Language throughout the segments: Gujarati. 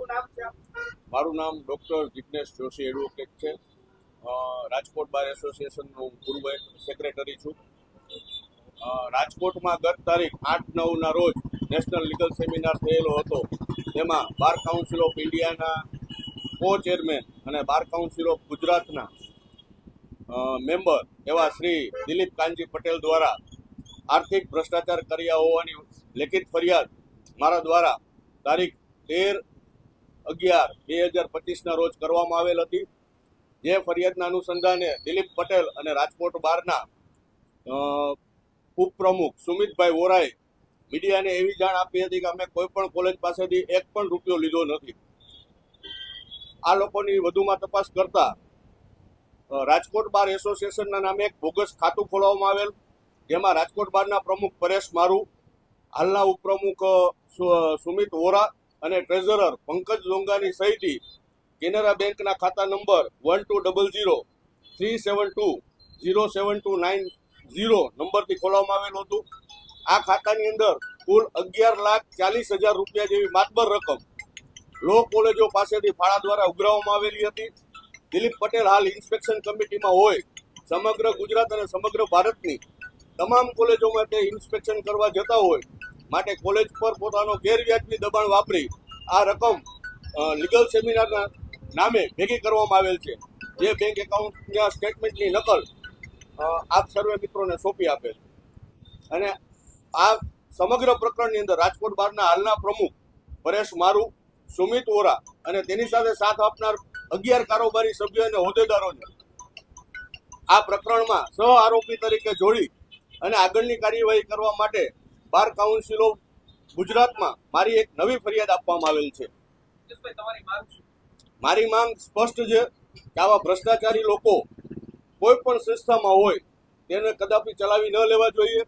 મારું નામ ડોક્ટર જિગ્નેશ જોશી એડવોકેટ છે। રાજકોટ બાર એસોસિએશનનો પૂર્વ સેક્રેટરી છું। રાજકોટમાં ગત તારીખ 8-9ના રોજ નેશનલ લીગલ સેમિનાર થયેલો હતો। તેમાં બાર કાઉન્સિલ ઓફ ઇન્ડિયાના કો ચેરમેન અને બાર કાઉન્સિલ ઓફ ગુજરાતના મેમ્બર એવા શ્રી દિલીપ કાનજી પટેલ દ્વારા આર્થિક ભ્રષ્ટાચાર કર્યા હોવાની લેખિત ફરિયાદ મારા દ્વારા તારીખ 13/11/2025ના રોજ કરવામાં આવેલ હતી। જે ફરિયાદના અનુસંધાને દિલીપ પટેલ અને રાજકોટ બારના ઉપપ્રમુખ સુમિતભાઈ વોરાએ મીડિયાને એવી જાણ આપી હતી કે અમે કોઈ પણ કોલેજ પાસેથી એક પણ રૂપિયો લીધો નથી। આ લોકોની વધુમાં તપાસ કરતા રાજકોટ બાર એસોસિએશનના નામે એક બોગસ ખાતું ખોલવામાં આવેલ, જેમાં રાજકોટ બારના પ્રમુખ પરેશ મારુ, હાલના ઉપપ્રમુખ સુમિત વોરા અને ટ્રેઝરર પંકજ લોંગાની સહીથી કેનરા બેંકના ખાતા નંબર 1200-372-07290 નંબરથી ખોલવામાં આવેલું હતું। આ ખાતાની અંદર કુલ 11,40,000 રૂપિયા જેવી માતબર રકમ લો કોલેજો પાસેથી ફાળા દ્વારા ઉઘરાવવામાં આવેલી હતી। દિલીપ પટેલ હાલ ઇન્સ્પેક્શન કમિટીમાં હોય, સમગ્ર ગુજરાત અને સમગ્ર ભારતની તમામ કોલેજોમાં તે ઇન્સ્પેક્શન કરવા જતા હોય, માટે કોલેજ પર પોતાનો ગેરવ્યાજબી દબાણ વાપરી આ રકમ લીગલ સેમિનારના નામે ભેગી કરવામાં આવેલ છે। જે બેંક એકાઉન્ટના સ્ટેટમેન્ટની નકલ આપ સર્વે મિત્રોને સોંપી આપેલ અને આ સમગ્ર પ્રકરણની અંદર રાજકોટ બારના હાલના પ્રમુખ પરેશ મારુ, સુમિત વોરા અને તેની સાથે સાથ આપનાર 11 કારોબારી સભ્યો અને હોદ્દેદારોને આ પ્રકરણમાં સહ આરોપી તરીકે જોડી અને આગળની કાર્યવાહી કરવા માટે બાર કાઉન્સિલ ઓફ ગુજરાતમાં મારી એક નવી ફરિયાદ આપવામાં આવેલ છે। મારી માંગ સ્પષ્ટ છે કે આવા ભ્રષ્ટાચારી લોકો કોઈ પણ સંસ્થામાં હોય તેને કદાપી ચલાવી ન લેવા જોઈએ।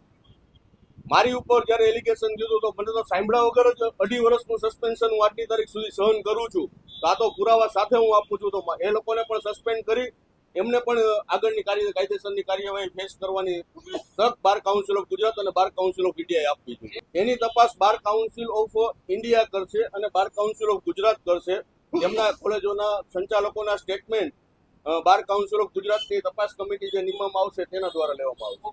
મારી ઉપર જ્યારે એલિગેશન દીધું તો મને તો સાંભળ્યા વગર જ 2.5 વર્ષનું સસ્પેન્શન હું આજની તારીખ સુધી સહન કરું છું। તો આ તો પુરાવા સાથે હું આપું છું, તો એ લોકોને પણ સસ્પેન્ડ કરી એમને પણ આગળની કાયદેસરની કાર્યવાહી ફેસ કરવાની તક બાર કાઉન્સિલ ઓફ ગુજરાત અને બાર કાઉન્સિલ ઓફ ઇન્ડિયાએ આપવી જોઈએ। એની તપાસ બાર કાઉન્સિલ ઓફ ઇન્ડિયા કરશે અને બાર કાઉન્સિલ ઓફ ગુજરાત કરશે। તેમના કોલેજોના સંચાલકોના સ્ટેટમેન્ટ બાર કાઉન્સિલ ઓફ ગુજરાતની તપાસ કમિટી જે નિમવામાં આવશે તેના દ્વારા લેવામાં આવશે।